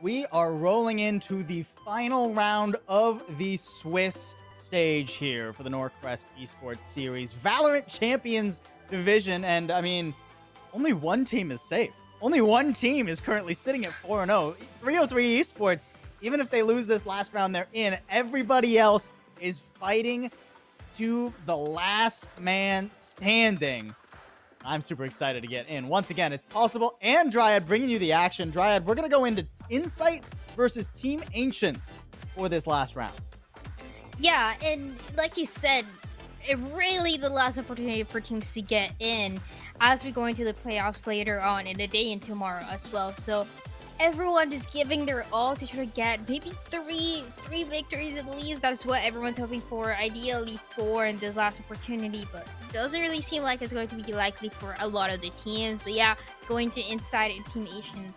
we are rolling into the final round of the Swiss stage here for the NorQuest Esports series. Valorant Champions Division, and I mean, only one team is safe. Only one team is currently sitting at 4-0. 303 Esports, even if they lose this last round, they're in. Everybody else is fighting to the last man standing. I'm super excited to get in. Once again, it's Possible and Dryad bringing you the action. Dryad, we're going to go into Insight versus Team Ancients for this last round. Yeah, and like you said, it really the last opportunity for teams to get in as we go into the playoffs later on in the day and tomorrow as well. So everyone just giving their all to try to get maybe three victories at least. That's what everyone's hoping for. Ideally 4 in this last opportunity, but it doesn't really seem like it's going to be likely for a lot of the teams. But yeah, going to Insight and Team Asians,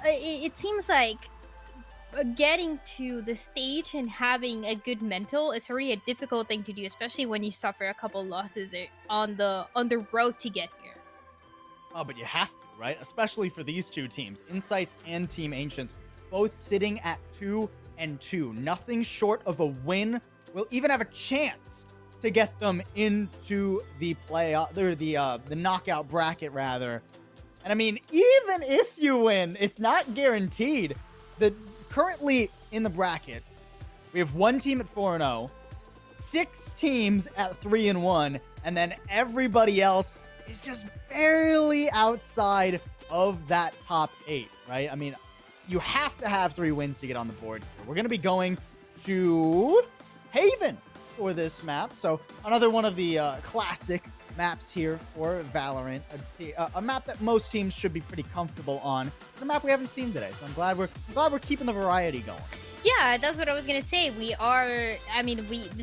it seems like getting to the stage and having a good mental is already a difficult thing to do, especially when you suffer a couple losses on the road to get here. Oh, but you have to, right? Especially for these two teams, Insights and Team Ancients, both sitting at 2-2. Nothing short of a win will even have a chance to get them into the playoff, or the knockout bracket rather. And I mean, even if you win, it's not guaranteed. Currently in the bracket, we have one team at 4-0, 6 teams at 3-1, and then everybody else is just barely outside of that top 8, right? I mean, you have to have 3 wins to get on the board here. We're going to be going to Haven for this map. So another one of the classic maps here for Valorant, a map that most teams should be pretty comfortable on. A map we haven't seen today, so I'm glad we're keeping the variety going. Yeah, that's what I was gonna say. This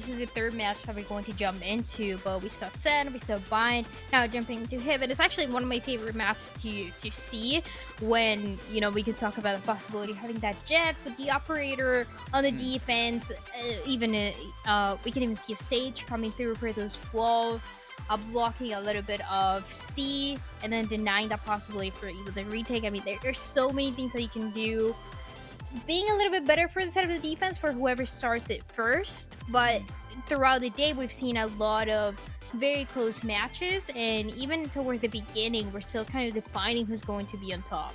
is the 3rd match that we're going to jump into, but we saw Sen, we saw Bind, now jumping into Haven. It's actually one of my favorite maps to see when, you know, we can talk about the possibility of having that Jet with the operator on the defense. We can even see a Sage coming through for those walls, blocking a little bit of C, and then denying that possibility for either the retake. I mean, there's so many things that you can do. Being a little bit better for the side of the defense for whoever starts it first, but throughout the day we've seen a lot of very close matches, and even towards the beginning we're still kind of defining who's going to be on top.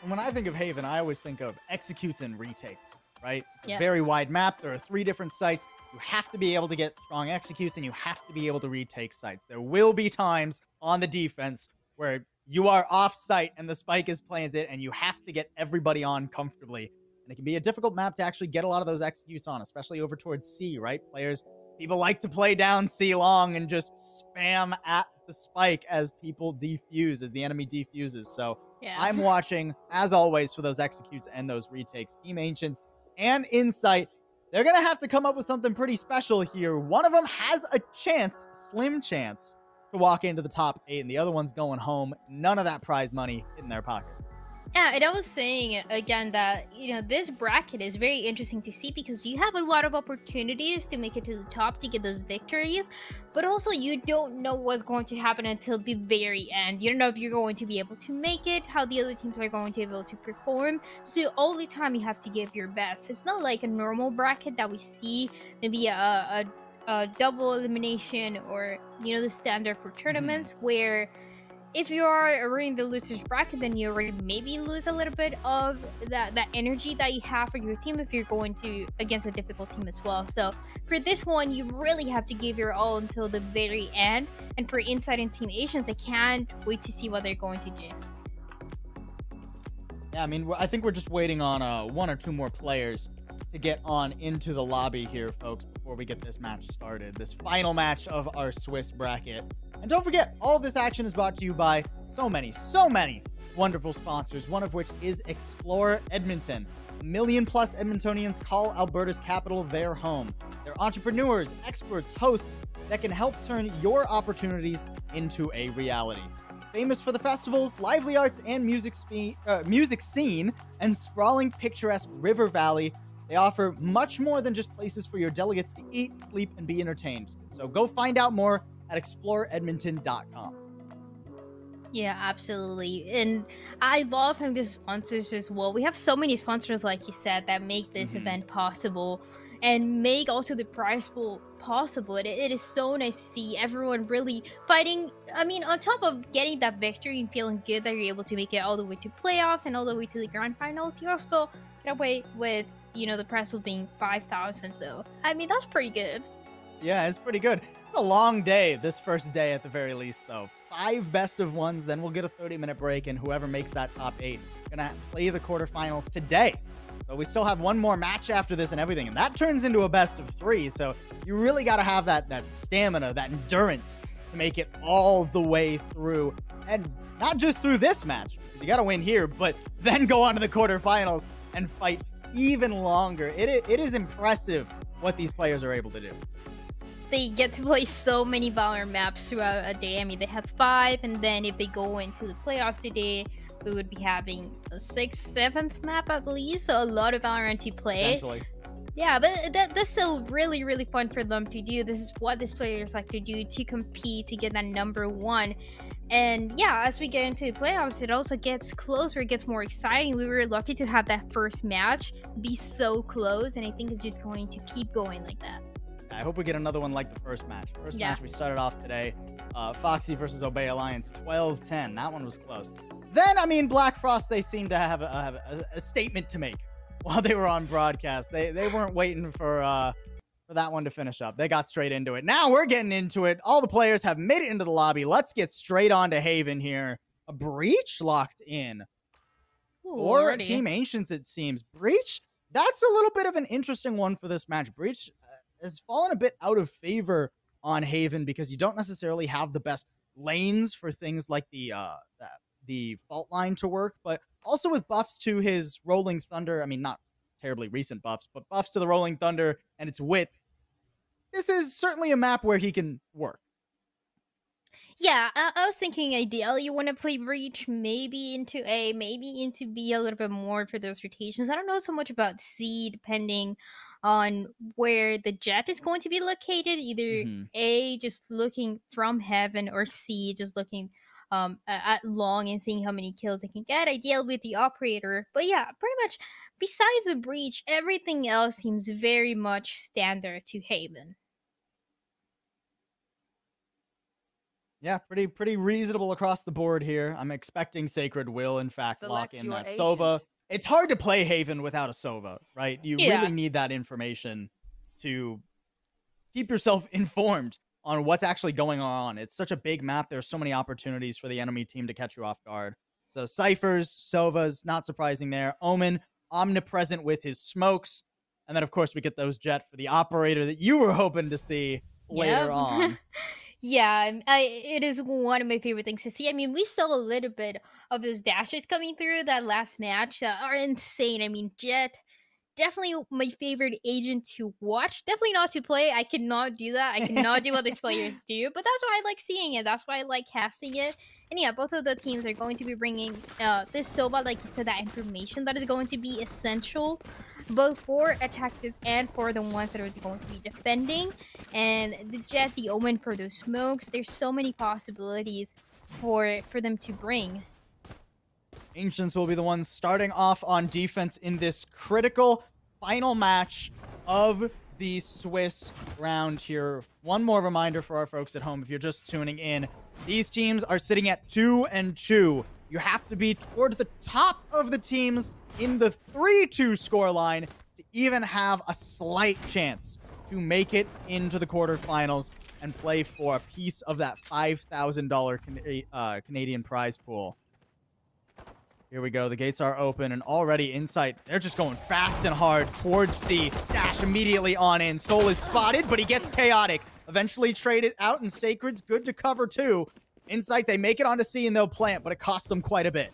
And when I think of Haven, I always think of executes and retakes, right? Yeah. Very wide map. There are 3 different sites. You have to be able to get strong executes, and you have to be able to retake sites. There will be times on the defense where you are off site and the spike is planted, and you have to get everybody on comfortably. And it can be a difficult map to actually get a lot of those executes on, especially over towards C, right? People like to play down C long and just spam at the spike as people defuse, as the enemy defuses. So yeah. I'm watching, as always, for those executes and those retakes. Team Ancients and Insight, they're going to have to come up with something pretty special here. One of them has a chance, slim chance, to walk into the top 8, and the other one's going home. None of that prize money in their pocket. Yeah, and I was saying again that, you know, this bracket is very interesting to see because you have a lot of opportunities to make it to the top to get those victories, but also you don't know what's going to happen until the very end. You don't know if you're going to be able to make it, how the other teams are going to be able to perform. So all the time you have to give your best. It's not like a normal bracket that we see, maybe a double elimination, or, you know, the standard for tournaments where if you are already in the loser's bracket, then you already maybe lose a little bit of that energy that you have for your team if you're going to against a difficult team as well. So for this one, you really have to give your all until the very end. And for Insight and Team Asians, I can't wait to see what they're going to do. Yeah, I mean, I think we're just waiting on 1 or 2 more players to get on into the lobby here, folks, before we get this match started. This final match of our Swiss bracket. And don't forget, all of this action is brought to you by so many wonderful sponsors, one of which is Explore Edmonton. 1 million+ Edmontonians call Alberta's capital their home. They're entrepreneurs, experts, hosts that can help turn your opportunities into a reality. Famous for the festivals, lively arts, and music scene, and sprawling picturesque river valley, they offer much more than just places for your delegates to eat, sleep, and be entertained. So go find out more at exploreedmonton.com. Yeah, absolutely. And I love having the sponsors as well. We have so many sponsors, like you said, that make this event possible and make also the prize pool possible. It is so nice to see everyone really fighting. I mean, on top of getting that victory and feeling good that you're able to make it all the way to playoffs and all the way to the grand finals, you also get away with, you know, the prize pool being 5,000. So, I mean, that's pretty good. Yeah, it's pretty good. It's a long day, this first day at the very least, though. 5 best of ones, then we'll get a 30-minute break, and whoever makes that top 8 gonna play the quarterfinals today. So we still have one more match after this and everything, and that turns into a best of 3. So you really got to have that stamina, that endurance to make it all the way through, and not just through this match, because you got to win here, but then go on to the quarterfinals and fight even longer. It is impressive what these players are able to do. They get to play so many Valorant maps throughout a day. I mean, they have 5, and then if they go into the playoffs today, we would be having a 6th, 7th map at least. So a lot of Valorant to play. Potentially. Yeah, but that's still really, really fun for them to do. This is what these players like to do, to compete, to get that #1. And yeah, as we get into the playoffs, it also gets closer, it gets more exciting. We were lucky to have that first match be so close, and I think it's just going to keep going like that. I hope we get another one like the first match. Match we started off today, Foxy versus Obey Alliance, 12-10. That one was close. Then, I mean, Black Frost, they seem to have a statement to make while they were on broadcast. They weren't waiting for that one to finish up. They got straight into it. Now we're getting into it. All the players have made it into the lobby. Let's get straight on to Haven here. A Breach locked in. Or Team Ancients, it seems. Breach, that's a little bit of an interesting one for this match. Breach has fallen a bit out of favor on Haven because you don't necessarily have the best lanes for things like the fault line to work, but also with buffs to his Rolling Thunder. I mean, not terribly recent buffs, but buffs to the Rolling Thunder and its width. This is certainly a map where he can work. Yeah, I was thinking ideally you want to play Breach maybe into A, maybe into B a little bit more for those rotations. I don't know so much about C, depending on where the jet is going to be located. Either A, just looking from heaven, or C, just looking at long and seeing how many kills they can get. Ideal with the operator. But yeah, pretty much besides the Breach, everything else seems very much standard to Haven. Yeah, pretty reasonable across the board here. I'm expecting Sacred will, in fact, lock in that Sova. It's hard to play Haven without a Sova, right? You really need that information to keep yourself informed on what's actually going on. It's such a big map. There's so many opportunities for the enemy team to catch you off guard. So Cyphers, Sovas, not surprising there. Omen, omnipresent with his smokes. And then, of course, we get those Jet for the operator that you were hoping to see later on. Yeah, it is one of my favorite things to see. I mean, we saw a little bit of those dashes coming through that last match that are insane. I mean, Jet, definitely my favorite agent to watch. Definitely not to play. I cannot do that. I cannot do what these players do. But that's why I like seeing it. That's why I like casting it. And yeah, both of the teams are going to be bringing this Sova, like you said, that information that is going to be essential both for attackers and for the ones that are going to be defending. And the Jet, the Omen for those smokes, there's so many possibilities for them to bring. Ancients will be the ones starting off on defense in this critical final match of the Swiss round here. One more reminder for our folks at home, if you're just tuning in, these teams are sitting at 2-2. You have to be toward the top of the teams in the 3-2 scoreline to even have a slight chance to make it into the quarterfinals and play for a piece of that $5,000 Canadian prize pool. Here we go. The gates are open, and already Insight, they're just going fast and hard towards the dash immediately on in. Soul is spotted, but he gets Chaotic. Eventually traded out, and Sacred's good to cover too. Insight, they make it onto C, and they'll plant, but it costs them quite a bit.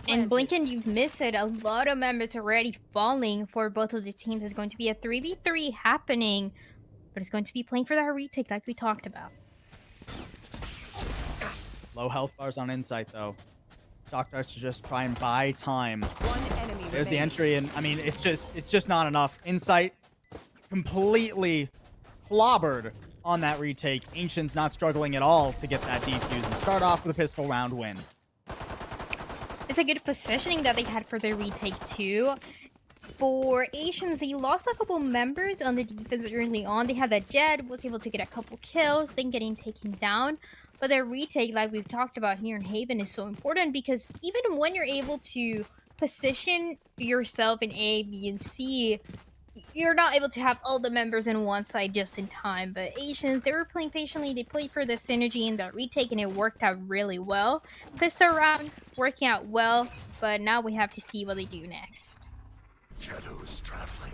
And Blinken, you've missed it. A lot of members already falling for both of the teams. It's going to be a 3v3 happening, but it's going to be playing for that retake like we talked about. Low health bars on Insight, though. Shock Darts to just try and buy time. There's the entry, and I mean, it's just not enough. Insight completely clobbered on that retake. Ancients not struggling at all to get that defuse and start off with a pistol round win. It's a good positioning that they had for their retake too. For Asians, they lost a couple members on the defense early on. They had that Jed, was able to get a couple kills, then getting taken down. But their retake, like we've talked about here in Haven, is so important because even when you're able to position yourself in A, B, and C, you're not able to have all the members in one side just in time. But Asians, they were playing patiently. They played for the synergy in that retake, and it worked out really well. Pistol round working out well, but now we have to see what they do next. Shadows traveling.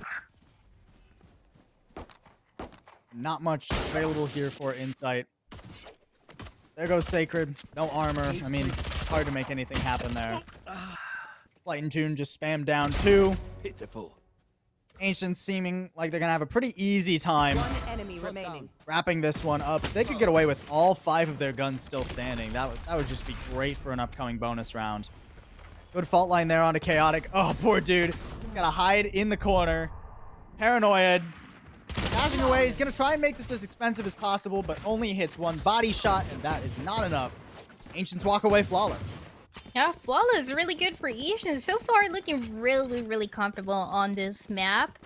Not much available here for Insight. There goes Sacred. No armor. I mean, it's hard to make anything happen there. Flight and June just spammed down 2. Pitiful. Ancients seeming like they're going to have a pretty easy time Enemy remaining. wrapping this one up. If they could get away with all 5 of their guns still standing, that would just be great for an upcoming bonus round. Good fault line there onto Chaotic. Oh, poor dude. He's got to hide in the corner. Paranoid. Dashing away. He's going to try and make this as expensive as possible, but only hits 1 body shot, and that is not enough. Ancients walk away flawless. Yeah, Flawless is really good for Asians. So far, looking really, really comfortable on this map.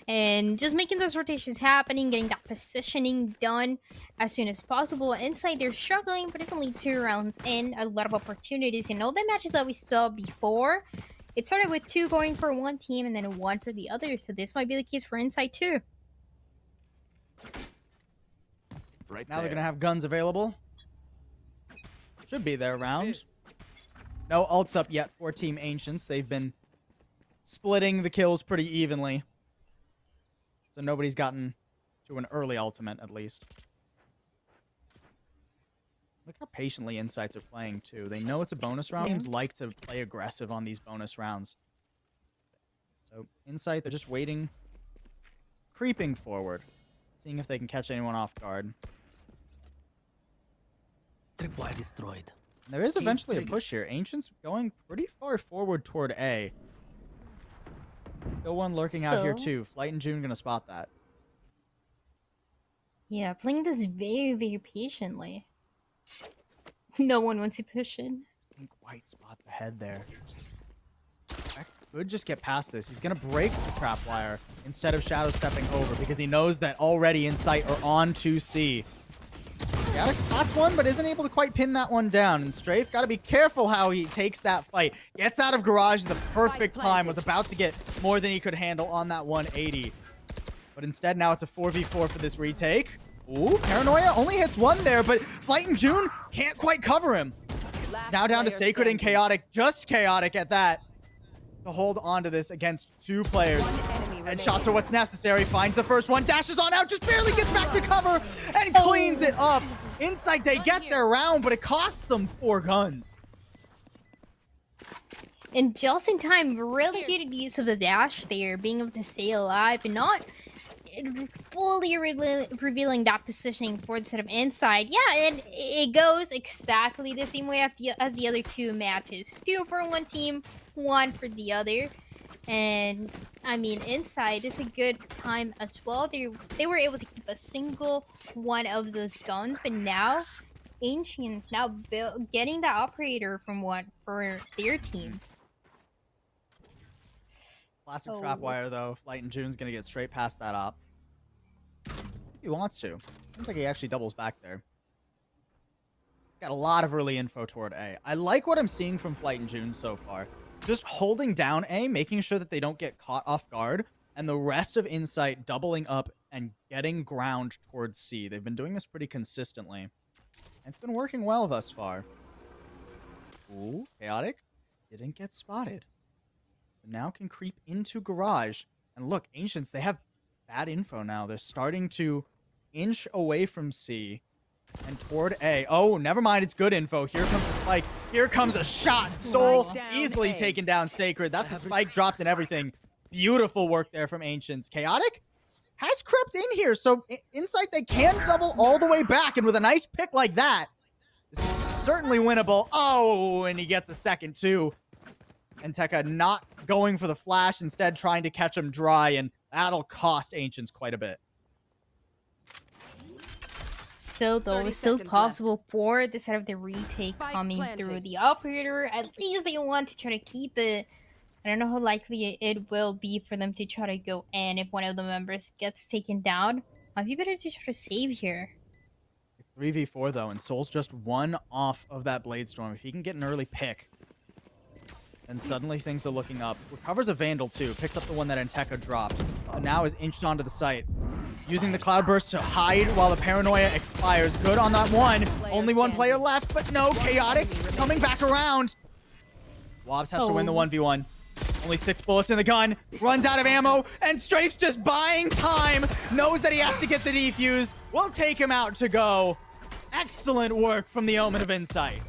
And just making those rotations happening, getting that positioning done as soon as possible. Inside, they're struggling, but it's only 2 rounds in. A lot of opportunities. In all the matches that we saw before, it started with 2 going for one team and then 1 for the other. So this might be the case for Inside too. Right now they're going to have guns available. Should be their round. No ults up yet for Team Ancients. They've been splitting the kills pretty evenly. So nobody's gotten to an early ultimate, at least. Look how patiently Insights are playing, too. They know it's a bonus round. Teams like to play aggressive on these bonus rounds. So Insight, they're just waiting. Creeping forward. Seeing if they can catch anyone off guard. Tripwire destroyed. There is eventually a push here. Ancients going pretty far forward toward A. Still one lurking out here too. Flight and June gonna spot that. Yeah, playing this very, very patiently. No one wants to push in. I think White spot the head there. Could just get past this. He's gonna break the trap wire instead of shadow stepping over because he knows that already Insight are on 2C. Chaotic spots one, but isn't able to quite pin that one down. And Strafe got to be careful how he takes that fight. Gets out of garage at the perfect time. Was about to get more than he could handle on that 180. But instead, now it's a 4v4 for this retake. Ooh, Paranoia only hits 1 there, but Flight and June can't quite cover him. It's now down to Sacred and Chaotic. Just Chaotic at that. To hold on to this against 2 players. Headshots are what's necessary. Finds the first one. Dashes on out. Just barely gets back to cover. And cleans it up. Insight, they get their round, but it costs them 4 guns. And just in time, really good use of the dash there. Being able to stay alive and not fully revealing that positioning for the set of Inside. Yeah, and it goes exactly the same way as the other 2 matches. 2 for one team, 1 for the other. And I mean, Inside is a good time as well. They were able to keep a single one of those guns, but now Ancients now getting the operator from for their team. Classic trap wire though. Flight and June's gonna get straight past that op. He wants to. Seems like he actually doubles back there. Got a lot of early info toward A. I like what I'm seeing from Flight and June so far. Just holding down A, making sure that they don't get caught off guard, and the rest of Insight doubling up and getting ground towards C. They've been doing this pretty consistently. And it's been working well thus far. Ooh, Chaotic didn't get spotted. But now can creep into garage. And look, Ancients, they have bad info now. They're starting to inch away from C and toward A. Oh, never mind. It's good info. Here comes the spike. Here comes a shot. Soul easily taken down Sacred. That's the spike dropped and everything. Beautiful work there from Ancients. Chaotic has crept in here. So Insight, they can double all the way back. And with a nice pick like that, this is certainly winnable. Oh, and he gets a second too. And Tekka not going for the flash, instead trying to catch him dry. And that'll cost Ancients quite a bit. still, though, 30 it's still seconds possible for the side of the retake Spike coming planted. through the operator. At least they want to try to keep it. I don't know how likely it will be for them to try to go in if one of the members gets taken down. Might be better to try to save here. 3v4 though, and Soul's just one off of that Blade Storm. If he can get an early pick, then suddenly things are looking up. Recovers a Vandal too, picks up the one that Anteka dropped, and now is inched onto the site. Using the Cloud Burst to hide while the Paranoia expires. Good on that one. Only one player left, but no, Chaotic coming back around. Wobbs has to win the 1v1. Only 6 bullets in the gun, runs out of ammo, and Strafe's just buying time. Knows that he has to get the defuse. We'll take him out to go. Excellent work from the Omen of Insight.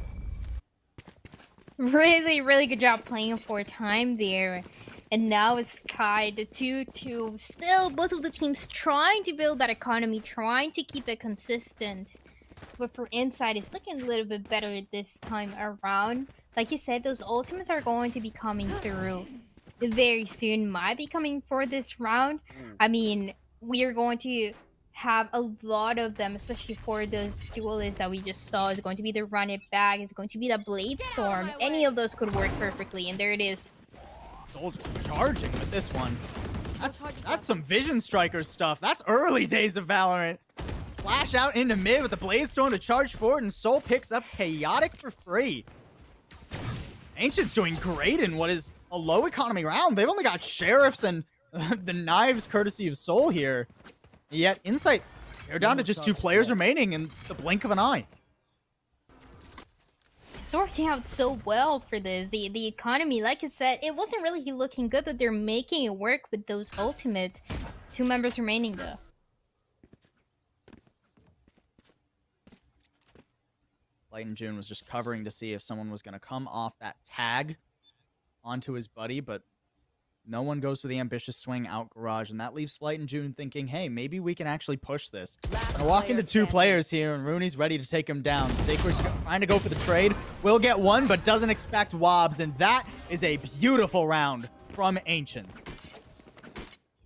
Really, really good job playing for time there. And now it's tied 2-2. Still, both of the teams trying to build that economy, trying to keep it consistent. But for Insight, it's looking a little bit better this time around. Like you said, those ultimates are going to be coming through very soon. Might be coming for this round. I mean, we are going to have a lot of them, especially for those duelists that we just saw. It's going to be the Run It Back. It's going to be the Blade Storm. Any of those could work perfectly, and there it is. Soul just charging with this one. That's some Vision Striker stuff. That's early days of Valorant. Flash out into mid with the Blade Storm to charge forward, and Soul picks up Chaotic for free. Ancient's doing great in what is a low economy round. They've only got Sheriffs and the Knives courtesy of Soul here. Yet Insight, they're down to just 2 players remaining in the blink of an eye. It's working out so well for this. The economy, like I said, it wasn't really looking good, but they're making it work with those ultimates. 2 members remaining though. Light and June was just covering to see if someone was going to come off that tag onto his buddy, but no one goes for the ambitious swing out garage, and that leaves Flight and June thinking, hey, maybe we can actually push this. Gonna walk into 2 players here, and Rooney's ready to take him down. Sacred trying to go for the trade. Will get one, but doesn't expect Wobbs, and that is a beautiful round from Ancients.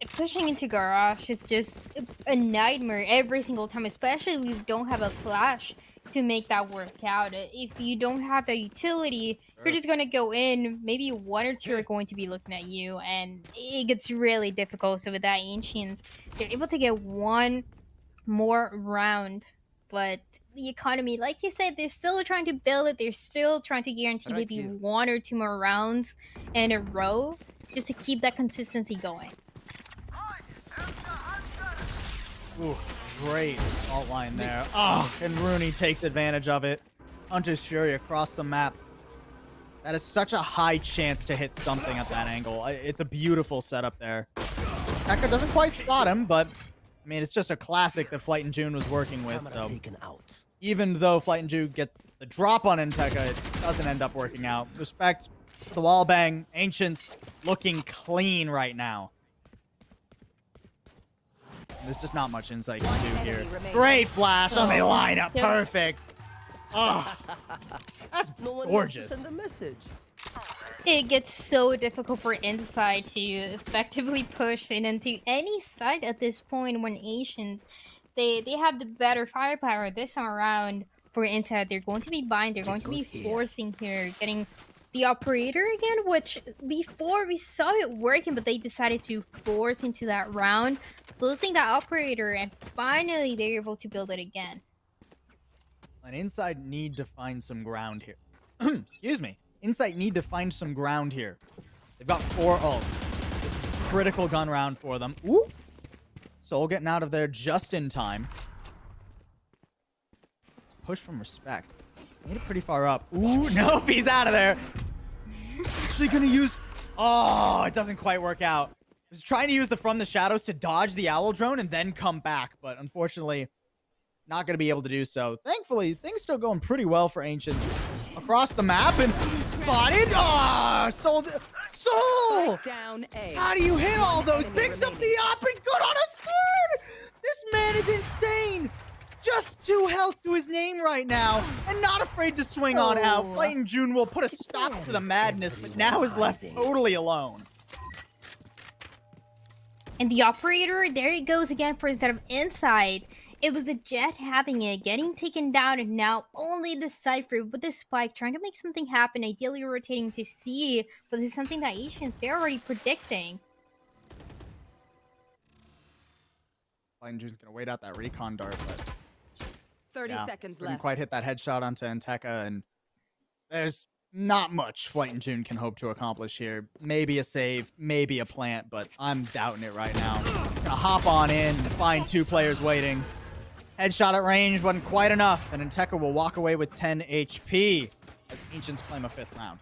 Pushing into garage, it's just a nightmare every single time, especially if you don't have a flash to make that work out. If you don't have the utility, you're just going to go in. Maybe 1 or 2 are going to be looking at you, and it gets really difficult. So with that Ancients, they're able to get 1 more round, but the economy, like you said, they're still trying to build it. They're still trying to guarantee maybe 1 or 2 more rounds in a row just to keep that consistency going. Ooh, great alt line there. Oh, and Rooney takes advantage of it. Hunter's Fury across the map. That is such a high chance to hit something at that angle. It's a beautiful setup there. Tekka doesn't quite spot him, but I mean, it's just a classic that Flight and June was working with. So even though Flight and June get the drop on Tekka, it doesn't end up working out. Respect for the wall bang. Ancients looking clean right now. There's just not much insight you can do here. Great flash on the lineup. Perfect. Oh, that's gorgeous. It gets so difficult for Insight to effectively push in into any side at this point when Asians, they have the better firepower this time around. For Insight, they're going to be buying, they're going to be forcing here, getting the operator again, which before we saw it working, but they decided to force into that round, losing that operator, and finally they're able to build it again. And Insight need to find some ground here. Excuse me. Insight need to find some ground here. They've got 4 ults. This is a critical gun round for them. Ooh! Soul getting out of there just in time. Let's push from Respect. Made it pretty far up. Ooh, nope, he's out of there. Actually gonna use... Oh, it doesn't quite work out. I was trying to use the From the Shadows to dodge the Owl Drone and then come back, but unfortunately, not gonna be able to do so. Thankfully, things still going pretty well for Ancients. Across the map and spotted. Ah, Soul. Soul! How do you hit all those? Picks up the op and good on a 3rd! This man is insane! Just 2 health to his name right now, and not afraid to swing on out. Flight and June will put a stop to the madness, but now is left totally alone. And the operator, there it goes again for instead of Insight. It was the Jet having it, getting taken down, and now only the Cypher with the Spike trying to make something happen, ideally rotating to C, but this is something that Asians, they're already predicting. Flying June's gonna wait out that recon dart, but 30 seconds didn't left. quite hit that headshot onto Enteka, and there's not much Flight and June can hope to accomplish here. Maybe a save, maybe a plant, but I'm doubting it right now. Gonna hop on in and find 2 players waiting. Headshot at range wasn't quite enough, and Enteka will walk away with 10 HP as Ancients claim a 5th round.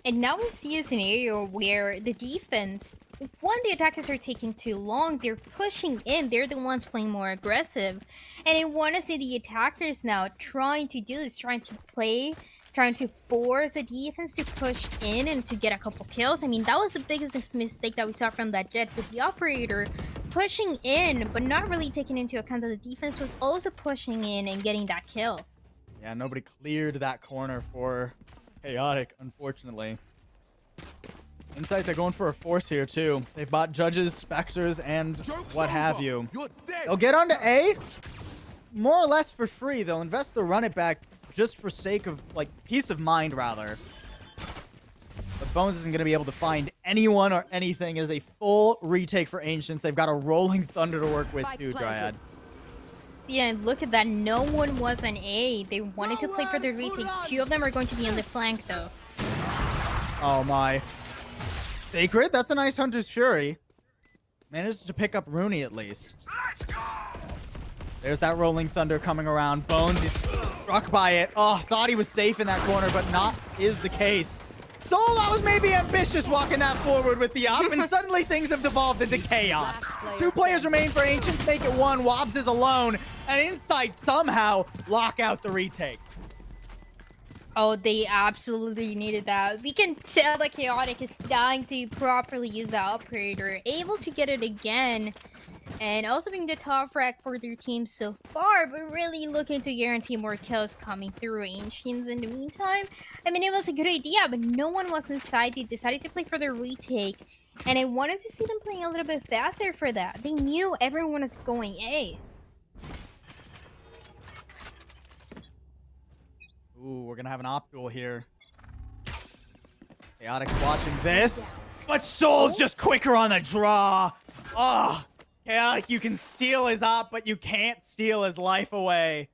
And now we see a scenario where the defense, one, the attackers are taking too long, they're pushing in, they're the ones playing more aggressive. And I want to see the attackers now trying to do this, trying to force the defense to push in and to get a couple kills. I mean, that was the biggest mistake that we saw from that Jet, with the operator pushing in, but not really taking into account that the defense was also pushing in and getting that kill. Yeah, nobody cleared that corner for Chaotic, unfortunately. Insight, they're going for a force here, too. They've bought Judges, Spectres, and what have you. They'll get onto A, more or less for free. They'll invest the run it back just for sake of, like, peace of mind, rather. But Bones isn't going to be able to find anyone or anything. It is a full retake for Ancients. They've got a Rolling Thunder to work with, too, Dryad. Yeah, and look at that. No one was on A. They wanted to play for the retake. 2 of them are going to be on the flank, though. Oh, my. Sacred? That's a nice Hunter's Fury. Managed to pick up Rooney, at least. There's that Rolling Thunder coming around. Bones is struck by it. Oh, thought he was safe in that corner, but not is the case. Soul, that was maybe ambitious walking that forward with the op, and suddenly things have devolved into chaos. 2 players remain for Ancients, make it 1. Wobbs is alone, and Insight somehow lock out the retake. Oh, they absolutely needed that. We can tell that Chaotic is dying to properly use the operator, able to get it again, and also being the top frag for their team so far, but really looking to guarantee more kills coming through Ancients in the meantime. I mean, it was a good idea, but no one was inside. They decided to play for the retake, and I wanted to see them playing a little bit faster for that. They knew everyone was going A. Ooh, we're gonna have an op duel here. Chaotic's watching this, but Soul's just quicker on the draw. Oh, Chaotic, you can steal his op, but you can't steal his life away.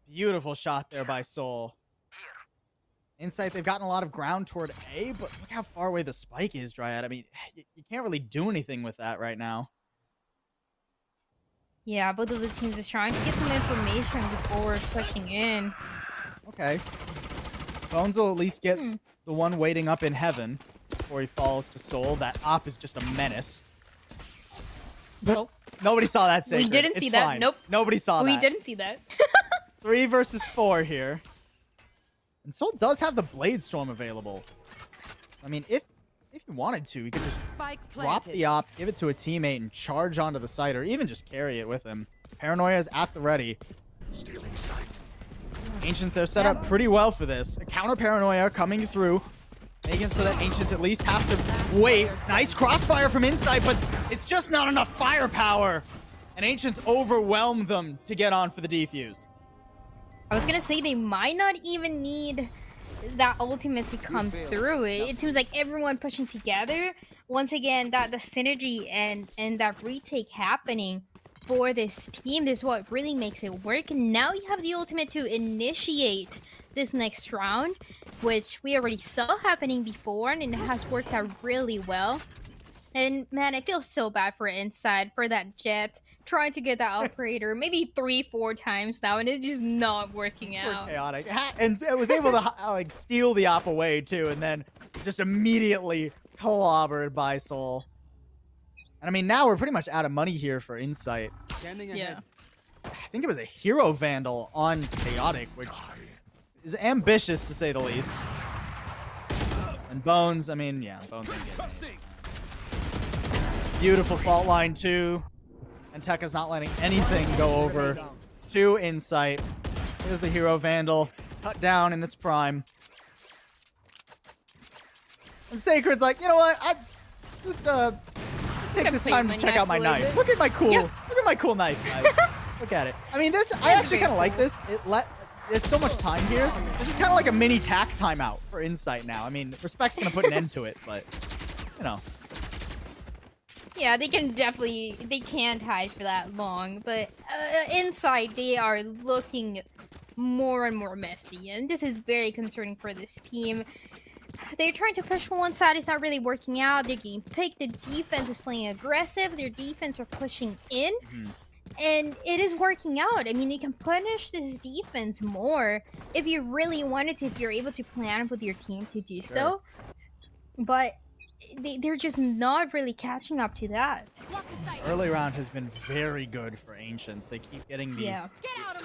Beautiful shot there by Soul. Insight, they've gotten a lot of ground toward A, but look how far away the spike is, Dryad. I mean, you can't really do anything with that right now. Yeah, both of the teams is trying to get some information before pushing in. Okay. Bones will at least get the one waiting up in heaven before he falls to Soul. That op is just a menace. Nope. Nobody saw that Sacred. We didn't see It's that. fine. Nope. Nobody saw that. We didn't see that. 3 versus 4 here. And Soul does have the Blade Storm available. I mean, if you wanted to, you could just drop the op, give it to a teammate, and charge onto the site, or even just carry it with him. Paranoia is at the ready. Stealing sight. Ancients, they're set up pretty well for this. A counter Paranoia coming through, making it so that Ancients at least have to wait. Nice crossfire from inside, but it's just not enough firepower. And Ancients overwhelm them to get on for the defuse. I was gonna say they might not even need that ultimate to come through. It seems like everyone pushing together. Once again, that the synergy and that retake happening for this team is what really makes it work. And now you have the ultimate to initiate this next round, which we already saw happening before, and it has worked out really well. And man, I feel so bad for Inside, for that Jet trying to get that operator maybe 3-4 times now, and it's just not working out. Chaotic. And it was able to like steal the op away too, and then just immediately clobbered by Soul. And I mean, now we're pretty much out of money here for Insight. Yeah. I think it was a Hero Vandal on Chaotic, which is ambitious to say the least. And Bones, I mean, yeah, Bones ain't getting it. Beautiful fault line too. And Tekka's not letting anything go over to Insight. Here's the Hero Vandal, cut down in its prime. And Sacred's like, you know what? Just Let's take this time to Compliment check out my naturally. knife. Look at my cool, Yep. look at my cool knife, guys. Look at it. I mean, this, I actually kind of like this. There's so much time here. This is kind of like a mini tack timeout for Insight now. I mean, Respect's gonna put an end to it, but you know. Yeah, they can't hide for that long, but inside they are looking more and more messy, and this is very concerning for this team. They're trying to push from one side, it's not really working out. They're getting picked, the defense is playing aggressive, their defense are pushing in, and it is working out. I mean, you can punish this defense more if you really wanted to, if you're able to plan with your team to do so, but they're just not really catching up to that. Early round has been very good for Ancients. They keep getting the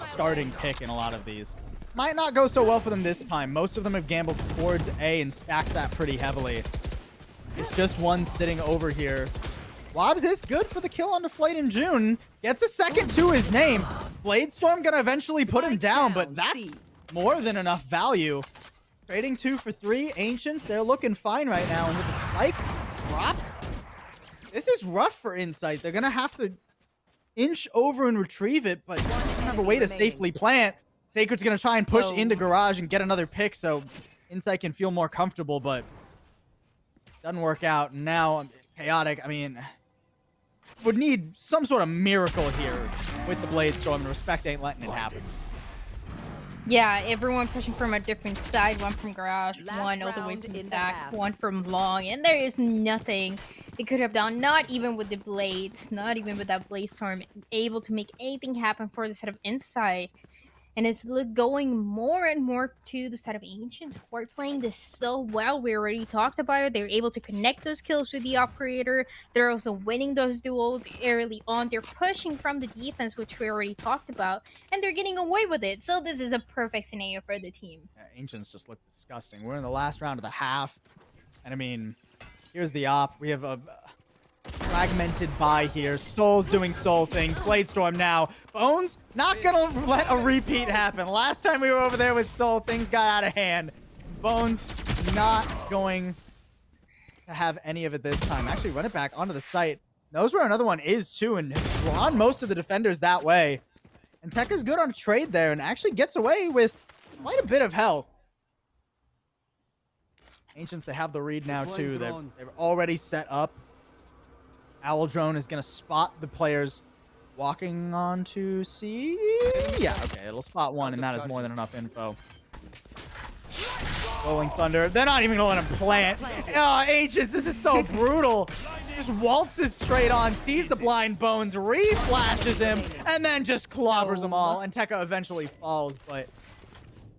starting pick in a lot of these. Might not go so well for them this time. Most of them have gambled towards A and stacked that pretty heavily. It's just one sitting over here. Wobbs is good for the kill on Deflate in June. Gets a second to his name. Bladestorm gonna eventually put him down, but that's more than enough value. Trading 2 for 3. Ancients, they're looking fine right now. And with the spike dropped, this is rough for Insight. They're gonna have to inch over and retrieve it, but they don't have a way to safely plant. Sacred's gonna try and push into Garage and get another pick so Insight can feel more comfortable, but doesn't work out. And now Chaotic, I mean, would need some sort of miracle here with the Bladestorm, and Respect ain't letting it happen. Yeah, everyone pushing from a different side, one from Garage, one all the way from the back, one from Long, and there is nothing they could have done, not even with the Blades, not even with that Bladestorm, able to make anything happen for the set of Insight. And it's going more and more to the side of Ancients, who are playing this so well. We already talked about it. They're able to connect those kills with the Operator. They're also winning those duels early on. They're pushing from the defense, which we already talked about, and they're getting away with it. So this is a perfect scenario for the team. Yeah, Ancients just look disgusting. We're in the last round of the half, and I mean, here's the op. We have a fragmented buy here. Soul's doing soul things. Bladestorm now. Bones, not gonna let a repeat happen. Last time we were over there with Soul, things got out of hand. Bones not going to have any of it this time. Actually, run it back onto the site. Knows where another one is too, and has drawn most of the defenders that way. And Tekka's good on a trade there, and actually gets away with quite a bit of health. Ancients, they have the read now too. They're already set up. Owl Drone is going to spot the players walking onto C. Yeah, okay, it'll spot one, and that is more than enough info. Rolling Thunder. They're not even going to let him plant. Oh, Ancients, this is so brutal. Just waltzes straight on, sees the blind Bones, re-flashes him, and then just clobbers them all. And Tekka eventually falls, but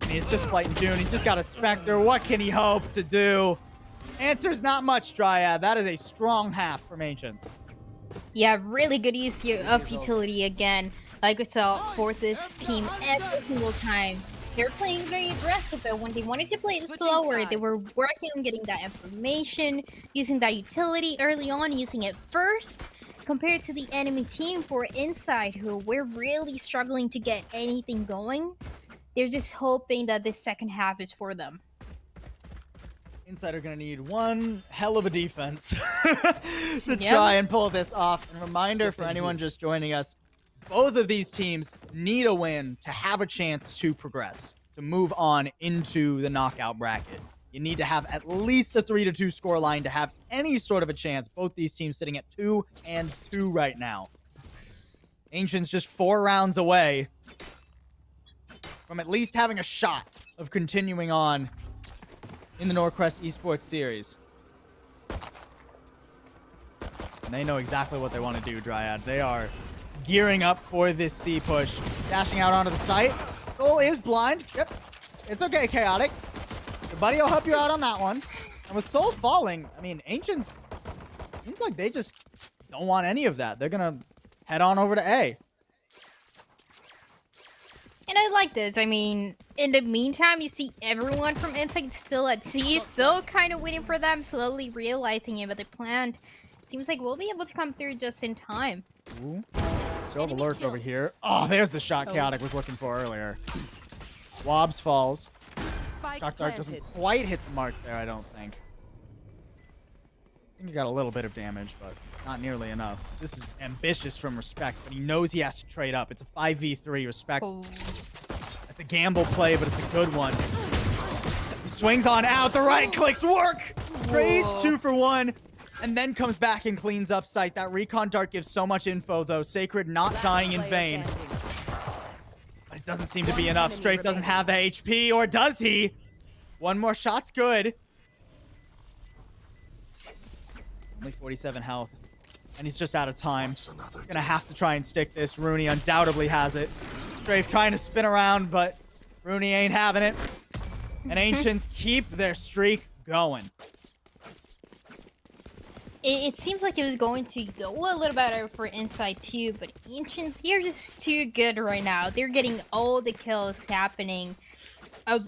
I mean, it's just Flight in June. He's just got a Spectre. What can he hope to do? Answer's not much, Dryad. That is a strong half from Ancients. Yeah, really good use of utility again. Like we saw for this team every single time. They're playing very aggressive, but when they wanted to play it slower, they were working on getting that information, using that utility early on, using it first, compared to the enemy team for Inside, who we're really struggling to get anything going. They're just hoping that this second half is for them. Inside are going to need one hell of a defense to try and pull this off. And a reminder for anyone just joining us, both of these teams need a win to have a chance to progress, to move on into the knockout bracket. You need to have at least a 3-2 scoreline to have any sort of a chance. Both these teams sitting at 2-2 right now. Ancients just 4 rounds away from at least having a shot of continuing on in the NorQuest Esports series. And they know exactly what they want to do, Dryad. They are gearing up for this C push. Dashing out onto the site. Soul is blind. Yep. It's okay, Chaotic. Your buddy will help you out on that one. And with Soul falling, I mean, Ancients, seems like they just don't want any of that. They're going to head on over to A. And I like this. I mean, in the meantime, you see everyone from Inside still at C, still kind of waiting for them, slowly realizing it, but the plan seems like we'll be able to come through just in time. Ooh. Still have a lurk over here. Oh, there's the shot Chaotic was looking for earlier. Wobbs falls. Shock Dart doesn't quite hit the mark there, I don't think. I think he got a little bit of damage, but not nearly enough. This is ambitious from Respect, but he knows he has to trade up. It's a 5v3. Respect at the gamble play, but it's a good one. He swings on out. The right clicks work. Trades 2 for 1. And then comes back and cleans up sight. That recon dart gives so much info, though. Sacred not dying in vain. But it doesn't seem to be enough. Strafe doesn't have the HP, or does he? One more shot's good. Only 47 health. And he's just out of time. Gonna have to try and stick this. Rooney undoubtedly has it. Strafe trying to spin around, but Rooney ain't having it. And Ancients keep their streak going. It seems like it was going to go a little better for Inside too, but Ancients, they're just too good right now. They're getting all the kills happening.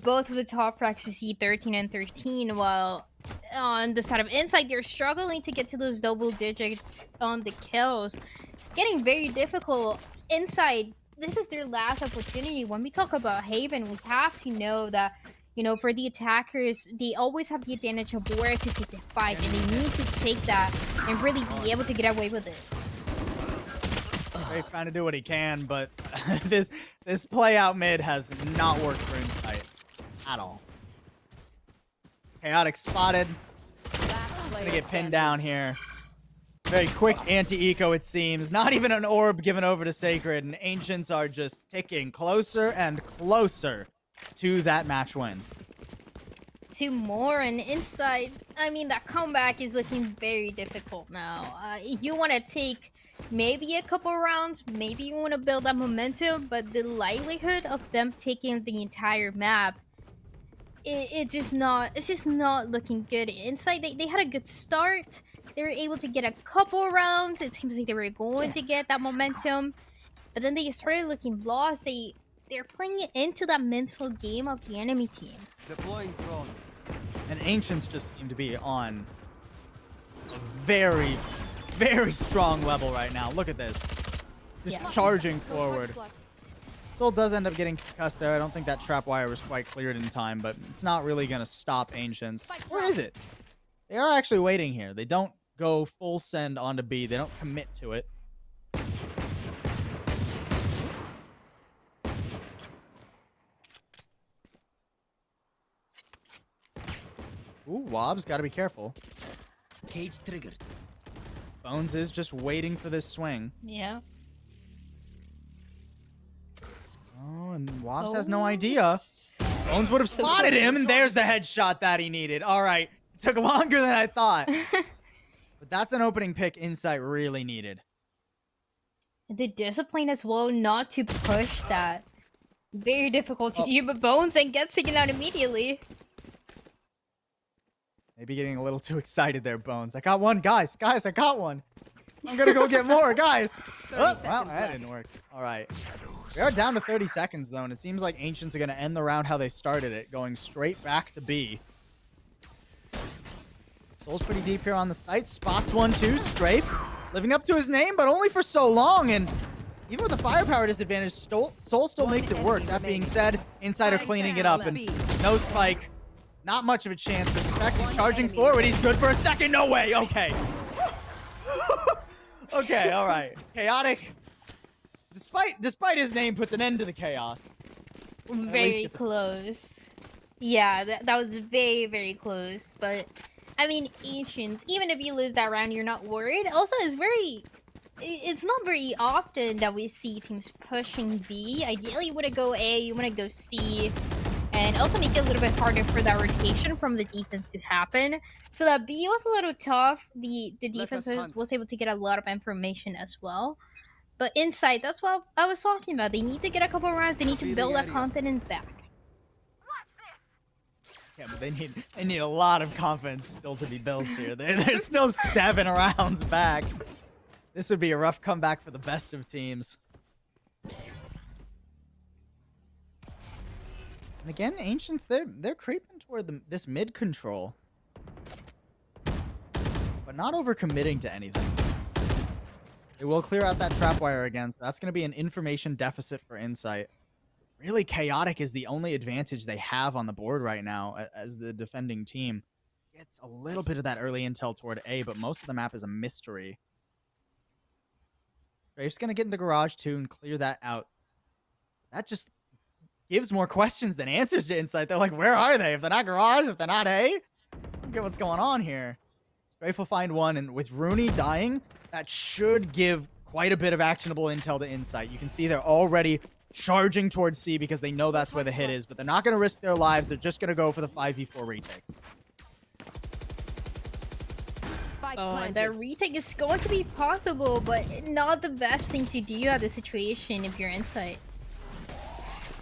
Both of the top fracks you see 13 and 13, while on the side of Inside, they're struggling to get to those double digits on the kills. It's getting very difficult. Inside, this is their last opportunity. When we talk about Haven, we have to know that, you know, for the attackers, they always have the advantage of where to take the fight, and they need to take that and really be able to get away with it. He's trying to do what he can, but this play out mid has not worked for Insight at all. Chaotic spotted. Gonna get pinned down here. Very quick anti-eco, it seems. Not even an orb given over to Sacred, and Ancients are just ticking closer and closer to that match win. 2 more and Inside, I mean, that comeback is looking very difficult now. You want to take maybe a couple rounds, maybe you want to build that momentum, but the likelihood of them taking the entire map, it's just not looking good. Inside, they had a good start. They were able to get a couple rounds. It seems like they were going to get that momentum, but then they started looking lost. They're playing it into that mental game of the enemy team. Deploying drone. And Ancients just seem to be on a very, very strong level right now. Look at this. Just charging forward. Soul does end up getting concussed there. I don't think that trap wire was quite cleared in time, but it's not really going to stop Ancients. Or is it? They are actually waiting here. They don't go full send onto B. They don't commit to it. Ooh, Wobb's got to be careful. Cage triggered. Bones is just waiting for this swing. Yeah. Oh, and Wobbs has no idea. Bones would have spotted him, and there's the headshot that he needed. All right. It took longer than I thought. But that's an opening pick Insight really needed. The discipline as well not to push that. Very difficult to do, but Bones and gets taken out immediately. Maybe getting a little too excited there, Bones. I got one, guys. Guys, I got one. I'm going to go get more, guys. Oh, well, that didn't work. All right. We are down to 30 seconds, though, and it seems like Ancients are going to end the round how they started it, going straight back to B. Soul's pretty deep here on the site. Spots 1-2, Strafe. Living up to his name, but only for so long, and even with the firepower disadvantage, Soul still makes it work. That being said, Inside are cleaning it up, and no spike. Not much of a chance. Respect is charging forward. He's good for a second. No way. Okay. Okay, all right. Chaotic, despite his name, puts an end to the chaos. Very close. Yeah, that was very, very close. But, I mean, Ancients, even if you lose that round, you're not worried. Also, it's not very often that we see teams pushing B. Ideally, you want to go A, you want to go C. And also make it a little bit harder for that rotation from the defense to happen. So that B was a little tough. The defense was able to get a lot of information as well. But Inside, that's what I was talking about. They need to get a couple rounds. They need to build that confidence back. Yeah, but they need a lot of confidence still to be built here. They're still 7 rounds back. This would be a rough comeback for the best of teams. And again, Ancients, they're creeping toward this mid control. But not overcommitting to anything. They will clear out that trap wire again, so that's going to be an information deficit for Insight. Really, Chaotic is the only advantage they have on the board right now as the defending team. gets a little bit of that early intel toward A, but most of the map is a mystery. Strafe's going to get into garage too and clear that out. That just gives more questions than answers to Insight. They're like, where are they? If they're not garage, if they're not A, I don't get what's going on here. Strafe will find one, and with Rooney dying, that should give quite a bit of actionable intel to Insight. You can see they're already charging towards C because they know that's where the hit is, but they're not going to risk their lives. They're just going to go for the 5v4 retake. Oh, and that retake is going to be possible, but not the best thing to do at the situation if you're Insight.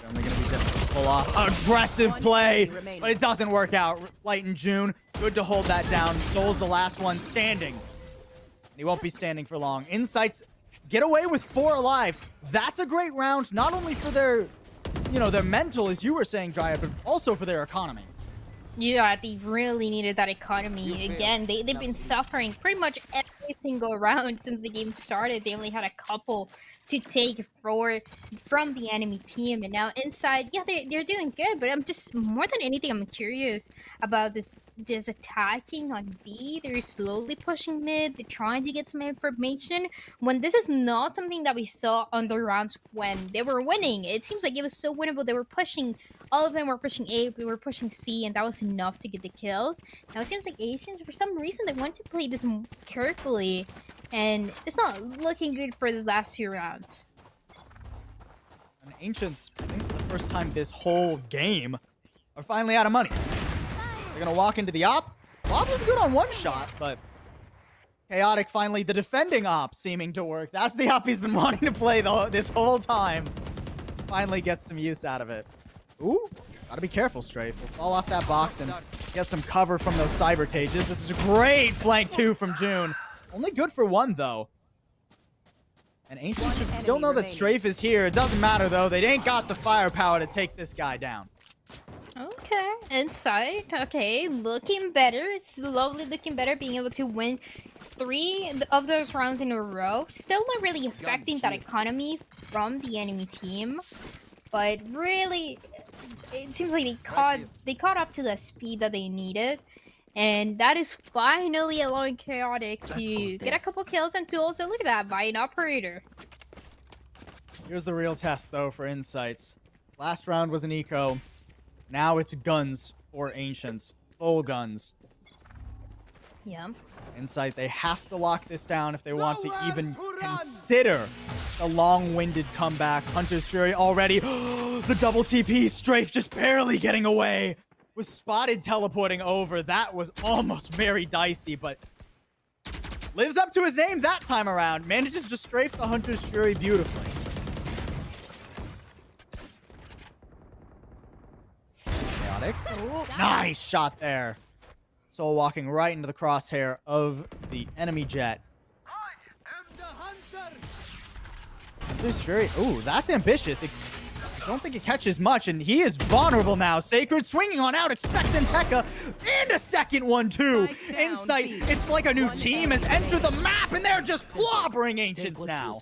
Only going to be difficult to pull off aggressive play, but it doesn't work out. Light and June, good to hold that down. Soul's the last one standing. And he won't be standing for long. Insights get away with 4 alive. That's a great round, not only for their, their mental, as you were saying, Dryad, but also for their economy. Yeah, they really needed that economy. Again, they've been suffering pretty much every single round since the game started. They only had a couple to take from the enemy team, and now Inside, yeah, they're doing good, but I'm just, more than anything, I'm curious about this attacking on B. They're slowly pushing mid, they're trying to get some information, when this is not something that we saw on the rounds when they were winning. It seems like it was so winnable. They were pushing, all of them were pushing A, we were pushing C, and that was enough to get the kills. Now it seems like Asians, for some reason, they want to play this carefully, and it's not looking good for these last 2 rounds. And Ancients, I think for the first time this whole game, are finally out of money. They're going to walk into the op. Op was good on one shot, but Chaotic finally, the defending op, seeming to work. That's the op he's been wanting to play this whole time. Finally gets some use out of it. Ooh, gotta be careful, Strafe. We'll fall off that box and get some cover from those cyber cages. This is a great flank 2 from June. Only good for 1, though. And Ancients should still know that Strafe is here. It doesn't matter, though. They ain't got the firepower to take this guy down. Okay, Insight. Okay, looking better. Slowly looking better. Being able to win 3 of those rounds in a row. Still not really affecting that economy from the enemy team. But really, it seems like they caught up to the speed that they needed. And that is finally allowing Chaotic to get a couple kills and to also, look at that, buy an operator. Here's the real test, though, for Insights. Last round was an eco. Now it's guns for Ancients. Full guns. Yeah. Insight, they have to lock this down if they want to even consider the long-winded comeback. Hunter's Fury already. The double TP. Strafe just barely getting away. Was spotted teleporting over. That was almost very dicey, but lives up to his name that time around. Manages to strafe the Hunter's Fury beautifully. Chaotic. Nice shot there. Soul walking right into the crosshair of the enemy jet. Hunter's Fury. Ooh, that's ambitious. I don't think it catches much, and he is vulnerable now. Sacred swinging on out, expects Tekka, and a second one, too. Insight, it's like a new team has entered the map, and they're just clobbering Ancients now.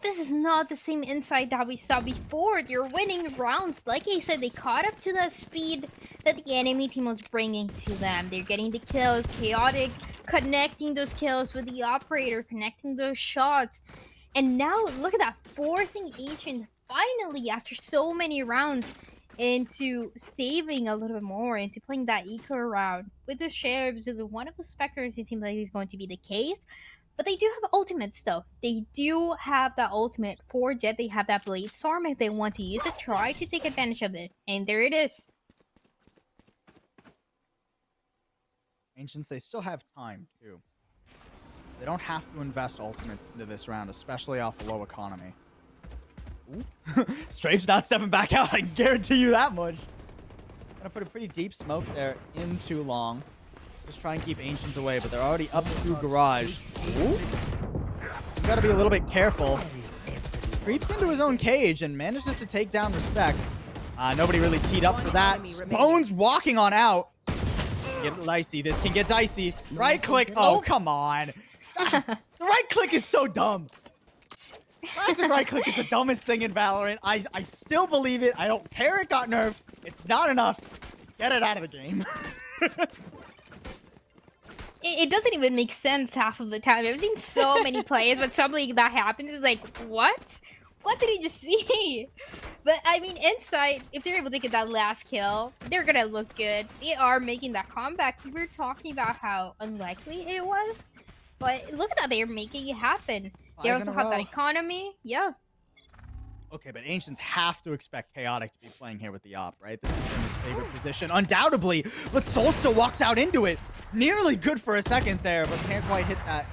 This is not the same Insight that we saw before. They're winning rounds. Like I said, they caught up to the speed that the enemy team was bringing to them. They're getting the kills, Chaotic, connecting those kills with the operator, connecting those shots. And now, look at that, forcing Ancient finally, after so many rounds, into saving a little bit more, into playing that eco round. With the Sheriffs, with one of the Spectres, it seems like it's going to be the case. But they do have ultimates, though. They do have that ultimate for Jet. They have that Blade Storm. If they want to use it, try to take advantage of it. And there it is. Ancients, they still have time, too. They don't have to invest ultimates into this round, especially off a low economy. Strafe's not stepping back out, I guarantee you that much. Gonna put a pretty deep smoke there in too long. Just try and keep Ancients away, but they're already up through garage. Ooh. You gotta be a little bit careful. Creeps into his own cage and manages to take down Respect. Nobody really teed up for that. Bones walking on out. Get dicey. This can get dicey. Right click. Oh, come on. The right click is so dumb. Classic right click is the dumbest thing in Valorant. I still believe it. I don't care it got nerfed. It's not enough. Get it out of the game. It doesn't even make sense half of the time. I've seen so many plays, but something like that happens. It's like, what? What did he just see? But I mean, Insight, if they're able to get that last kill, they're gonna look good. They are making that comeback. We were talking about how unlikely it was, but look at that, they're making it happen. They also have that economy. Yeah. Okay, but Ancients have to expect Chaotic to be playing here with the op, right? This has been his favorite position, undoubtedly. But Soul still walks out into it. Nearly good for a second there, but can't quite hit that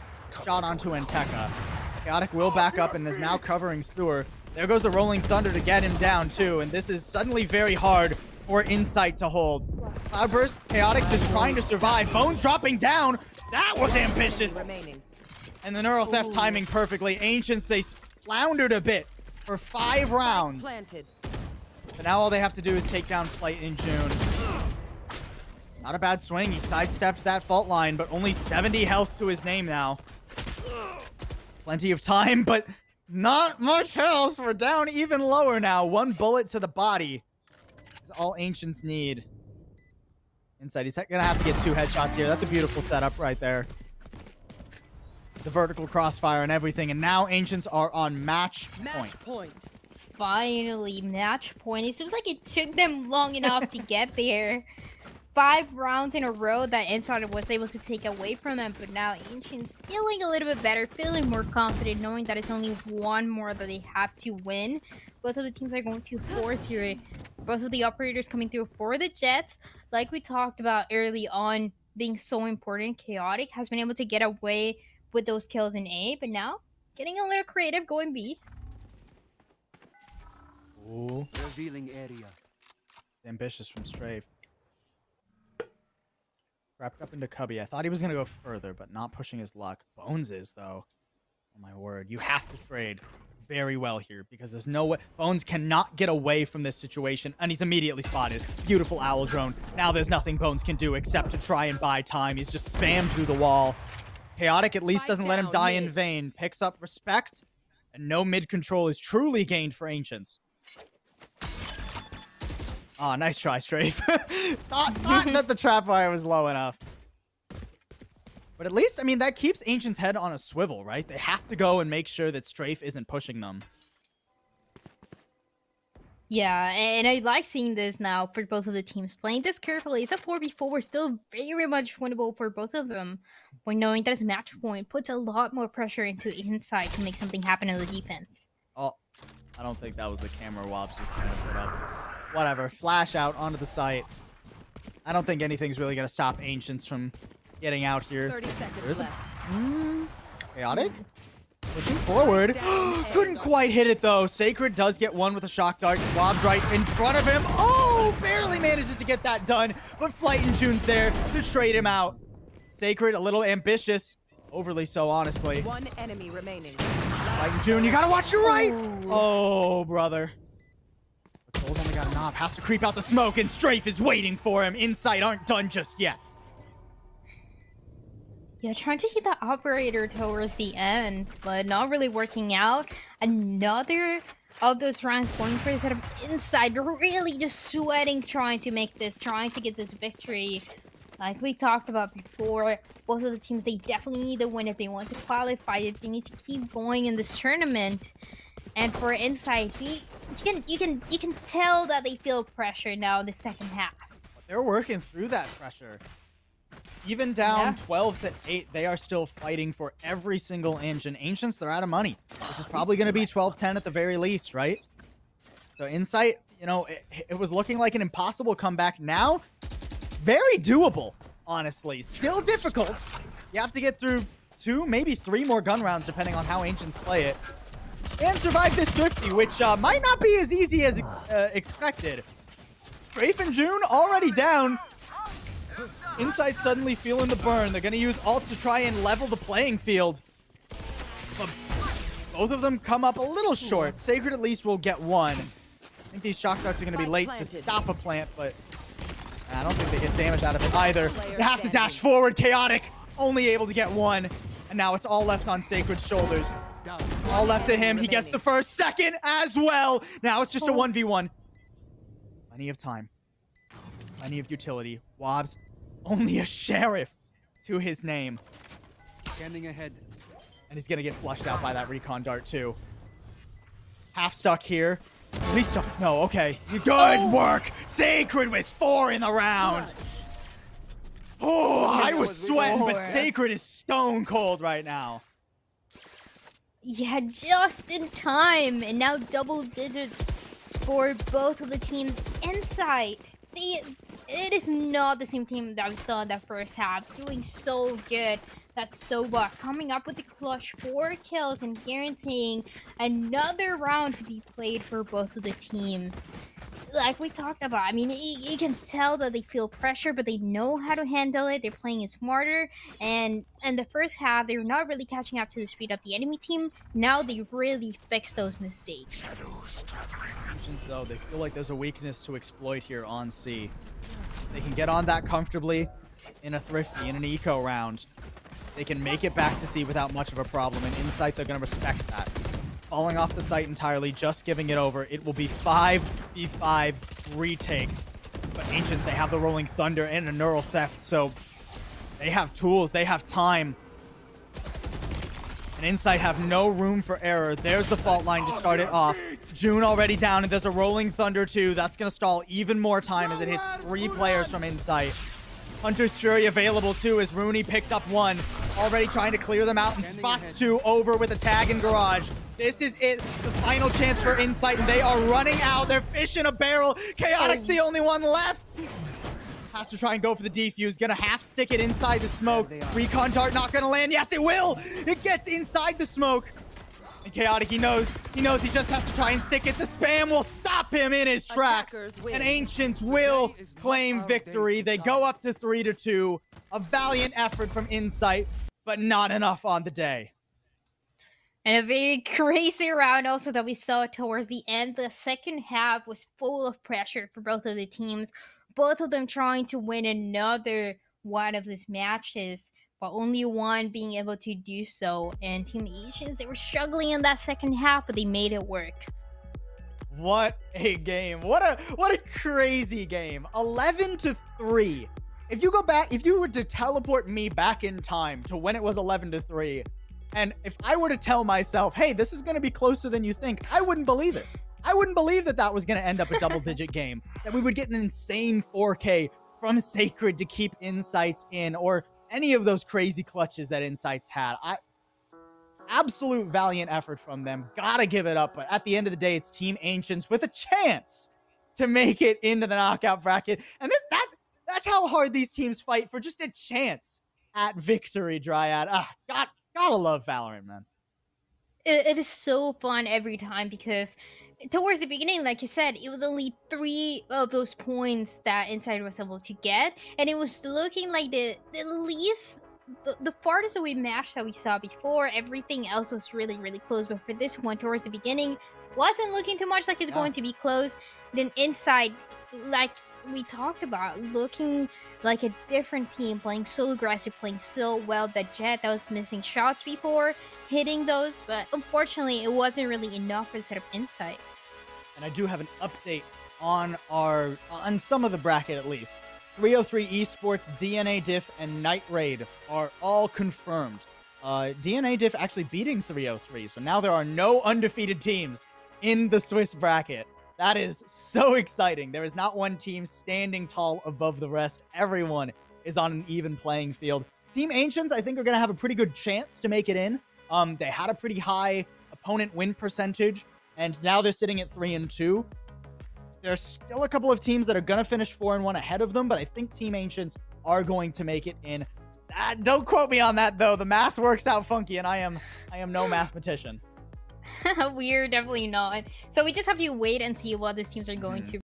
shot onto Enteka. Chaotic will back up and is now covering Stuer. There goes the Rolling Thunder to get him down, too. And this is suddenly very hard for Insight to hold. Cloudburst, Chaotic just trying to survive. Bones dropping down. That was ambitious. And the Neural Theft timing perfectly. Ancients, they floundered a bit for 5 rounds. But now all they have to do is take down Flight in June. Not a bad swing. He sidestepped that fault line, but only 70 health to his name now. Plenty of time, but not much health. We're down even lower now. 1 bullet to the body is all Ancients need. Insight, he's gonna have to get 2 headshots here. That's a beautiful setup right there. The vertical crossfire and everything, and now Ancients are on match point. Finally, match point. It seems like it took them long enough to get there. 5 rounds in a row that Insider was able to take away from them, but now Ancients feeling a little bit better, feeling more confident, knowing that it's only 1 more that they have to win. Both of the teams are going to force here. Both of the operators coming through for the Jets, like we talked about early on, being so important. Chaotic has been able to get away with those kills in A, but now getting a little creative going B. Ooh. Revealing area. Ambitious from Strafe. Wrapped up into Cubby. I thought he was going to go further, but not pushing his luck. Bones is, though. Oh, my word. You have to trade very well here because there's no way. Bones cannot get away from this situation, and he's immediately spotted. Beautiful owl drone. Now there's nothing Bones can do except to try and buy time. He's just spammed through the wall. Chaotic at least doesn't let him die in vain. Picks up respect, and no mid control is truly gained for Ancients. Oh, nice try, Strafe. thought that the trap fire was low enough. But at least, I mean, that keeps Ancient's head on a swivel, right? They have to go and make sure that Strafe isn't pushing them. Yeah, and I like seeing this now for both of the teams. Playing this carefully, it's a 4v4, still very much winnable for both of them. But knowing that it's match point puts a lot more pressure into Insight to make something happen in the defense. Oh, I don't think that was the camera Wobbs was trying to put up. Whatever, flash out onto the site. I don't think anything's really going to stop Ancients from getting out here. 30 seconds There's left. Chaotic? Pushing forward. Couldn't quite hit it, though. Sacred does get one with a shock dart. Wobbs right in front of him. Oh, barely manages to get that done. But Flight and June's there to trade him out. Sacred, a little ambitious. Overly so, honestly. 1 enemy remaining. Flight and June, you got to watch your right. Oh, brother. Soul's only got an op. Has to creep out the smoke, and Strafe is waiting for him. Insight aren't done just yet. Yeah, trying to hit that operator towards the end, but not really working out. Another of those rounds going for the set of Insight, really just sweating, trying to make this, trying to get this victory. Like we talked about before, both of the teams, they definitely need to win if they want to qualify, if they need to keep going in this tournament. And for Insight, you can tell that they feel pressure now in the second half. They're working through that pressure. Even down 12-8, they are still fighting for every single inch. And Ancients, they're out of money. This is probably going to be 12-10 at the very least, right? So Insight, you know, it was looking like an impossible comeback. Now, very doable, honestly. Still difficult. You have to get through 2, maybe 3 more gun rounds, depending on how Ancients play it. And survive this 50, which might not be as easy as expected. Strafe and June already down. Insight suddenly feeling the burn. They're going to use ults to try and level the playing field. But both of them come up a little short. Sacred at least will get 1. I think these shock darts are going to be late to stop a plant, but I don't think they get damage out of it either. They have to dash forward. Chaotic only able to get 1. And now it's all left on Sacred's shoulders. All left to him. He gets the first, second as well. Now it's just a 1v1. Plenty of time. Plenty of utility. Wobbs Only a sheriff to his name. Scanning ahead. And he's going to get flushed out by that recon dart, too. Half stuck here. Please don't. No, okay. Good work. Sacred with 4 in the round. Oh, I was sweating, but Sacred is stone cold right now. Yeah, just in time. And now double digits for both of the teams inside. It is not the same team that we saw in that first half. Doing so good. That's Soba coming up with the clutch 4 kills and guaranteeing another round to be played for both of the teams. Like we talked about, I mean, you can tell that they feel pressure, but they know how to handle it. They're playing it smarter. And in the first half, they were not really catching up to the speed of the enemy team. Now they really fixed those mistakes. Though, they feel like there's a weakness to exploit here on C. They can get on that comfortably in a Thrifty, in an eco round. They can make it back to C without much of a problem, and Insight, they're going to respect that. Falling off the site entirely, just giving it over. It will be 5v5 retake. But Ancients, they have the Rolling Thunder and a Neural Theft, so they have tools, they have time. And Insight have no room for error. There's the fault line to start it off. June already down, and there's a Rolling Thunder too. That's going to stall even more time as it hits 3 players from Insight. Hunter's Fury available too as Rooney picked up 1. Already trying to clear them out and spots 2 over with a tag in Garage. This is it. The final chance for Insight, and they are running out. They're fish in a barrel. Chaotic's the only one left. Has to try and go for the defuse. Gonna half stick it inside the smoke. Recon dart not gonna land. Yes, it will. It gets inside the smoke. And Chaotic, he knows he just has to try and stick it. The spam will stop him in his tracks. And Ancients will claim victory. They go up to 3-2. A valiant effort from Insight, but not enough on the day. And a very crazy round also that we saw towards the end. The second half was full of pressure for both of the teams. Both of them trying to win another one of these matches, but only one being able to do so. And Team Asians, they were struggling in that second half, but they made it work. What a game. What a crazy game. 11-3. If you go back, if you were to teleport me back in time to when it was 11-3, and if I were to tell myself, hey, this is going to be closer than you think, I wouldn't believe it. I wouldn't believe that that was going to end up a double-digit game, that we would get an insane 4K from Sacred to keep Insights in, or any of those crazy clutches that Insights had. Absolute valiant effort from them. Gotta give it up, but at the end of the day, it's Team Ancients with a chance to make it into the knockout bracket. And that's how hard these teams fight for just a chance at victory, Dryad. Gotta love Valorant, man. It is so fun every time because towards the beginning, like you said, it was only 3 of those points that Insight was able to get, and it was looking like the least, the farthest away match that we saw before. Everything else was really, really close, but for this one, towards the beginning, wasn't looking too much like it's going to be close. Then Insight, like we talked about, looking like a different team, playing so aggressive, playing so well. That Jet that was missing shots before, hitting those, but unfortunately it wasn't really enough for the set of Insight. And I do have an update on some of the bracket at least. 303 Esports, DNA Diff, and Night Raid are all confirmed. DNA Diff actually beating 303, so now there are no undefeated teams in the Swiss bracket. That is so exciting. There is not one team standing tall above the rest. Everyone is on an even playing field. Team Ancients, I think, are going to have a pretty good chance to make it in. They had a pretty high opponent win percentage, and now they're sitting at 3-2. There's still a couple of teams that are going to finish 4-1 ahead of them, but I think Team Ancients are going to make it in. Don't quote me on that, though. The math works out funky, and I am no mathematician. We're definitely not. So we just have to wait and see what these teams are going to